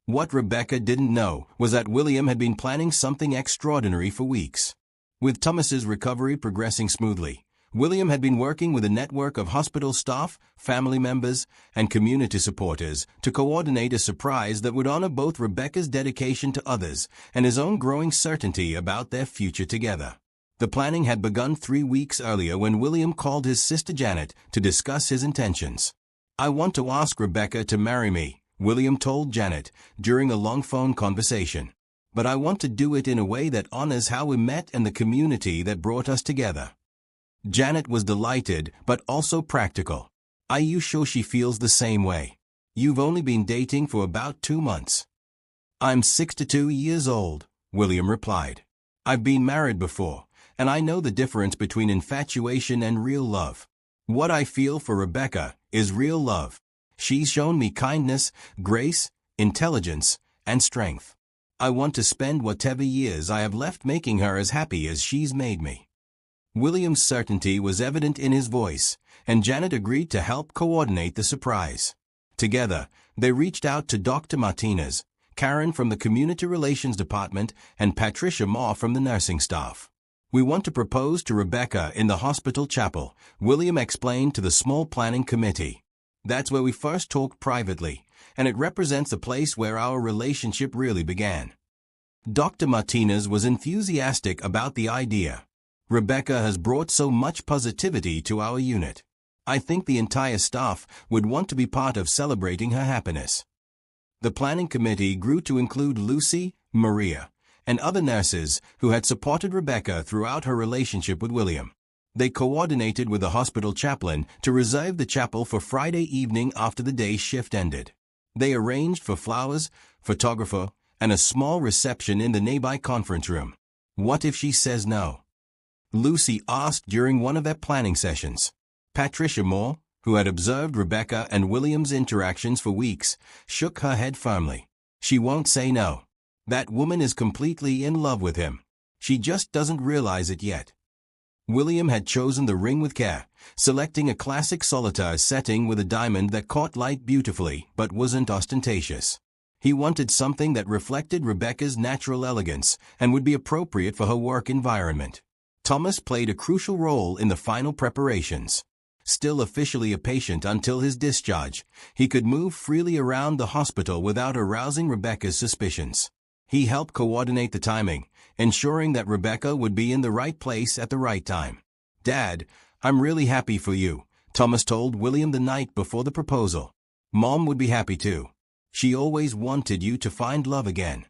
What Rebecca didn't know was that William had been planning something extraordinary for weeks. With Thomas's recovery progressing smoothly, William had been working with a network of hospital staff, family members, and community supporters to coordinate a surprise that would honor both Rebecca's dedication to others and his own growing certainty about their future together. The planning had begun 3 weeks earlier when William called his sister Janet to discuss his intentions. "I want to ask Rebecca to marry me," William told Janet during a long phone conversation. "But I want to do it in a way that honors how we met and the community that brought us together." Janet was delighted, but also practical. "Are you sure she feels the same way? You've only been dating for about 2 months. "I'm 62 years old," William replied. "I've been married before, and I know the difference between infatuation and real love. What I feel for Rebecca is real love. She's shown me kindness, grace, intelligence, and strength. I want to spend whatever years I have left making her as happy as she's made me." William's certainty was evident in his voice, and Janet agreed to help coordinate the surprise. Together, they reached out to Dr. Martinez, Karen from the Community Relations Department, and Patricia Moore from the nursing staff. "We want to propose to Rebecca in the hospital chapel," William explained to the small planning committee. "That's where we first talked privately, and it represents the place where our relationship really began." Dr. Martinez was enthusiastic about the idea. "Rebecca has brought so much positivity to our unit. I think the entire staff would want to be part of celebrating her happiness." The planning committee grew to include Lucy, Maria, and other nurses who had supported Rebecca throughout her relationship with William. They coordinated with the hospital chaplain to reserve the chapel for Friday evening after the day's shift ended. They arranged for flowers, photographer, and a small reception in the nearby conference room. "What if she says no?" Lucy asked during one of their planning sessions. Patricia Moore, who had observed Rebecca and William's interactions for weeks, shook her head firmly. "She won't say no. That woman is completely in love with him. She just doesn't realize it yet." William had chosen the ring with care, selecting a classic solitaire setting with a diamond that caught light beautifully but wasn't ostentatious. He wanted something that reflected Rebecca's natural elegance and would be appropriate for her work environment. Thomas played a crucial role in the final preparations. Still officially a patient until his discharge, he could move freely around the hospital without arousing Rebecca's suspicions. He helped coordinate the timing, ensuring that Rebecca would be in the right place at the right time. "Dad, I'm really happy for you," Thomas told William the night before the proposal. "Mom would be happy too. She always wanted you to find love again."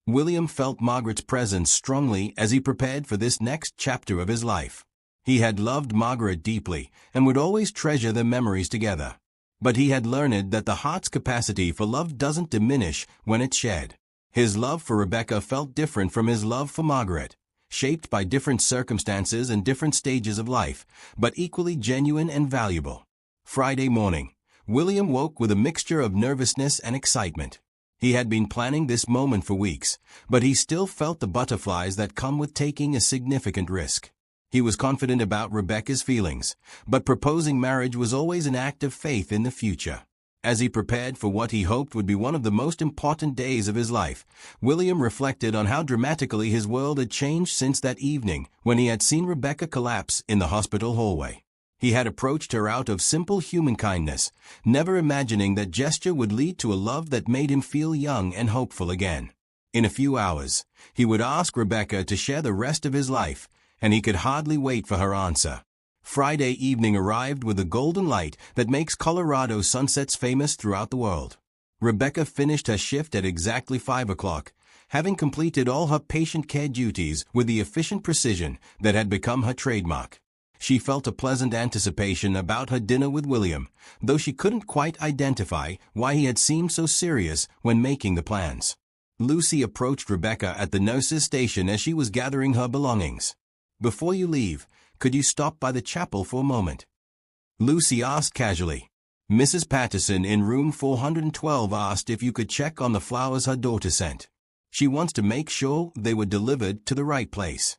William felt Margaret's presence strongly as he prepared for this next chapter of his life. He had loved Margaret deeply and would always treasure their memories together. But he had learned that the heart's capacity for love doesn't diminish when it's shared. His love for Rebecca felt different from his love for Margaret, shaped by different circumstances and different stages of life, but equally genuine and valuable. Friday morning, William woke with a mixture of nervousness and excitement. He had been planning this moment for weeks, but he still felt the butterflies that come with taking a significant risk. He was confident about Rebecca's feelings, but proposing marriage was always an act of faith in the future. As he prepared for what he hoped would be one of the most important days of his life, William reflected on how dramatically his world had changed since that evening when he had seen Rebecca collapse in the hospital hallway. He had approached her out of simple human kindness, never imagining that gesture would lead to a love that made him feel young and hopeful again. In a few hours, he would ask Rebecca to share the rest of his life, and he could hardly wait for her answer. Friday evening arrived with the golden light that makes Colorado sunsets famous throughout the world. Rebecca finished her shift at exactly 5 o'clock, having completed all her patient care duties with the efficient precision that had become her trademark. She felt a pleasant anticipation about her dinner with William, though she couldn't quite identify why he had seemed so serious when making the plans. Lucy approached Rebecca at the nurse's station as she was gathering her belongings. "Before you leave, could you stop by the chapel for a moment?" Lucy asked casually. Mrs. Patterson in room 412 asked if you could check on the flowers her daughter sent. She wants to make sure they were delivered to the right place.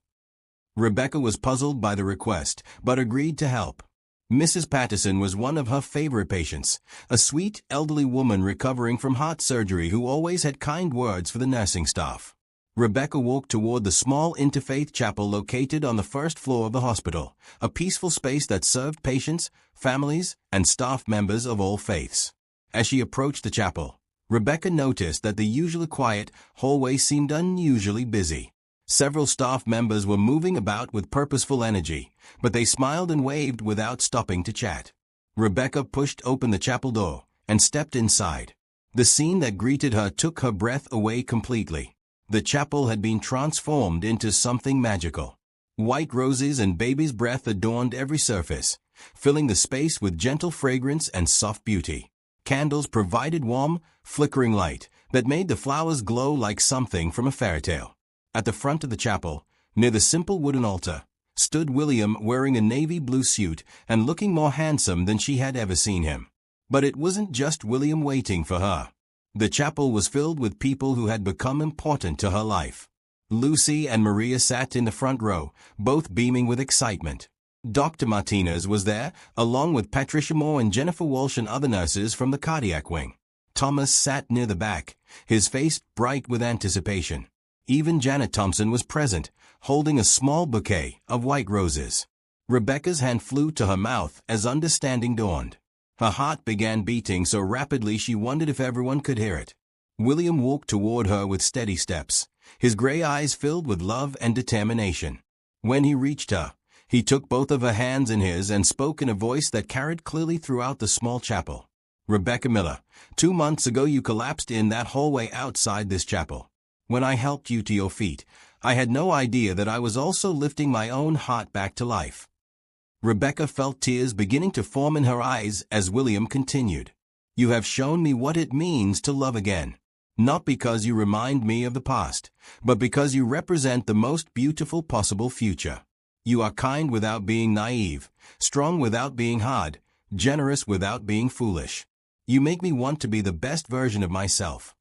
Rebecca was puzzled by the request, but agreed to help. Mrs. Patterson was one of her favorite patients, a sweet, elderly woman recovering from heart surgery who always had kind words for the nursing staff. Rebecca walked toward the small interfaith chapel located on the first floor of the hospital, a peaceful space that served patients, families, and staff members of all faiths. As she approached the chapel, Rebecca noticed that the usually quiet hallway seemed unusually busy. Several staff members were moving about with purposeful energy, but they smiled and waved without stopping to chat. Rebecca pushed open the chapel door and stepped inside. The scene that greeted her took her breath away completely. The chapel had been transformed into something magical. White roses and baby's breath adorned every surface, filling the space with gentle fragrance and soft beauty. Candles provided warm, flickering light that made the flowers glow like something from a fairy tale. At the front of the chapel, near the simple wooden altar, stood William wearing a navy blue suit and looking more handsome than she had ever seen him. But it wasn't just William waiting for her. The chapel was filled with people who had become important to her life. Lucy and Maria sat in the front row, both beaming with excitement. Dr. Martinez was there, along with Patricia Moore and Jennifer Walsh and other nurses from the cardiac wing. Thomas sat near the back, his face bright with anticipation. Even Janet Thompson was present, holding a small bouquet of white roses. Rebecca's hand flew to her mouth as understanding dawned. Her heart began beating so rapidly she wondered if everyone could hear it. William walked toward her with steady steps, his gray eyes filled with love and determination. When he reached her, he took both of her hands in his and spoke in a voice that carried clearly throughout the small chapel. "Rebecca Miller, 2 months ago you collapsed in that hallway outside this chapel. When I helped you to your feet, I had no idea that I was also lifting my own heart back to life." Rebecca felt tears beginning to form in her eyes as William continued. "You have shown me what it means to love again. Not because you remind me of the past, but because you represent the most beautiful possible future. You are kind without being naive, strong without being hard, generous without being foolish. You make me want to be the best version of myself."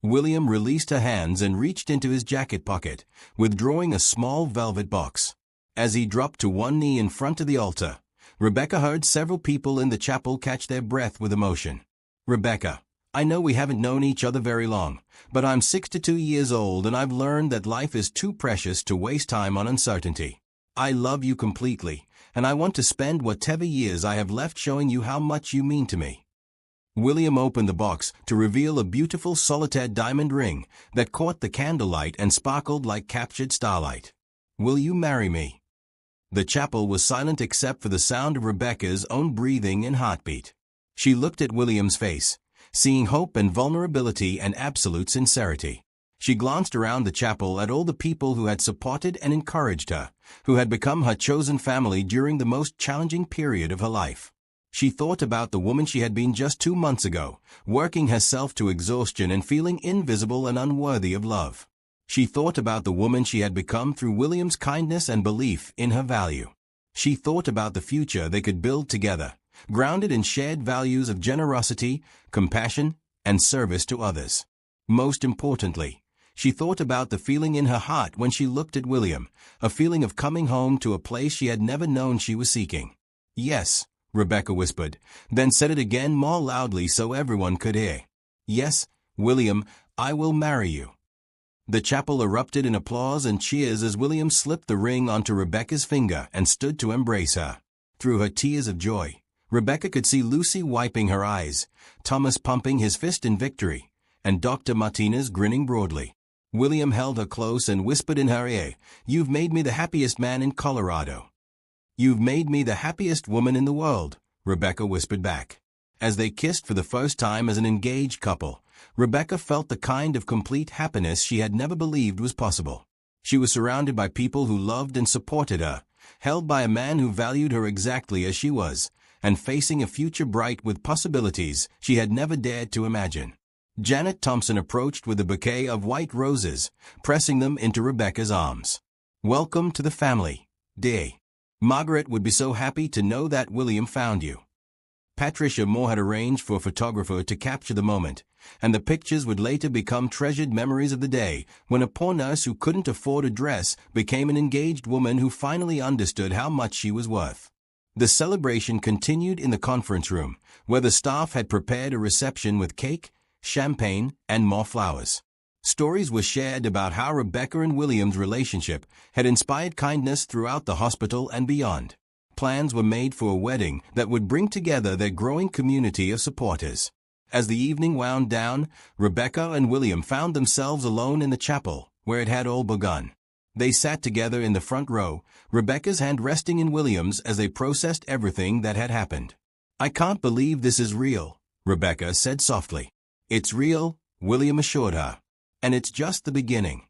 William released her hands and reached into his jacket pocket, withdrawing a small velvet box. As he dropped to one knee in front of the altar, Rebecca heard several people in the chapel catch their breath with emotion. "Rebecca, I know we haven't known each other very long, but I'm 62 years old and I've learned that life is too precious to waste time on uncertainty. I love you completely, and I want to spend whatever years I have left showing you how much you mean to me." William opened the box to reveal a beautiful solitaire diamond ring that caught the candlelight and sparkled like captured starlight. "Will you marry me?" The chapel was silent except for the sound of Rebecca's own breathing and heartbeat. She looked at William's face, seeing hope and vulnerability and absolute sincerity. She glanced around the chapel at all the people who had supported and encouraged her, who had become her chosen family during the most challenging period of her life. She thought about the woman she had been just 2 months ago, working herself to exhaustion and feeling invisible and unworthy of love. She thought about the woman she had become through William's kindness and belief in her value. She thought about the future they could build together, grounded in shared values of generosity, compassion, and service to others. Most importantly, she thought about the feeling in her heart when she looked at William, a feeling of coming home to a place she had never known she was seeking. "Yes," Rebecca whispered, then said it again more loudly so everyone could hear. "Yes, William, I will marry you." The chapel erupted in applause and cheers as William slipped the ring onto Rebecca's finger and stood to embrace her. Through her tears of joy, Rebecca could see Lucy wiping her eyes, Thomas pumping his fist in victory, and Dr. Martinez grinning broadly. William held her close and whispered in her ear, "You've made me the happiest man in Colorado." "You've made me the happiest woman in the world," Rebecca whispered back. As they kissed for the first time as an engaged couple, Rebecca felt the kind of complete happiness she had never believed was possible. She was surrounded by people who loved and supported her, held by a man who valued her exactly as she was, and facing a future bright with possibilities she had never dared to imagine. Janet Thompson approached with a bouquet of white roses, pressing them into Rebecca's arms. "Welcome to the family, dear. Margaret would be so happy to know that William found you." Patricia Moore had arranged for a photographer to capture the moment, and the pictures would later become treasured memories of the day when a poor nurse who couldn't afford a dress became an engaged woman who finally understood how much she was worth. The celebration continued in the conference room, where the staff had prepared a reception with cake, champagne, and more flowers. Stories were shared about how Rebecca and William's relationship had inspired kindness throughout the hospital and beyond. Plans were made for a wedding that would bring together their growing community of supporters. As the evening wound down, Rebecca and William found themselves alone in the chapel, where it had all begun. They sat together in the front row, Rebecca's hand resting in William's as they processed everything that had happened. "I can't believe this is real," Rebecca said softly. "It's real," William assured her. "And it's just the beginning."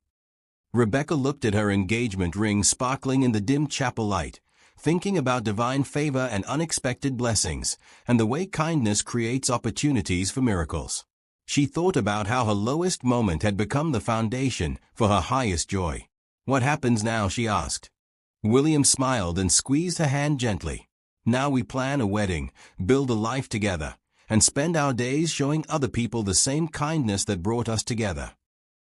Rebecca looked at her engagement ring sparkling in the dim chapel light, thinking about divine favor and unexpected blessings, and the way kindness creates opportunities for miracles. She thought about how her lowest moment had become the foundation for her highest joy. "What happens now?" she asked. William smiled and squeezed her hand gently. "Now we plan a wedding, build a life together, and spend our days showing other people the same kindness that brought us together."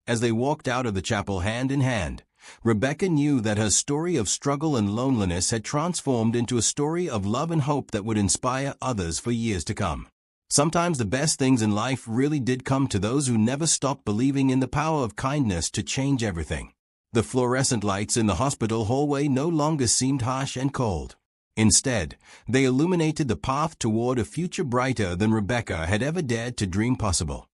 As they walked out of the chapel hand in hand, Rebecca knew that her story of struggle and loneliness had transformed into a story of love and hope that would inspire others for years to come. Sometimes the best things in life really did come to those who never stopped believing in the power of kindness to change everything. The fluorescent lights in the hospital hallway no longer seemed harsh and cold. Instead, they illuminated the path toward a future brighter than Rebecca had ever dared to dream possible.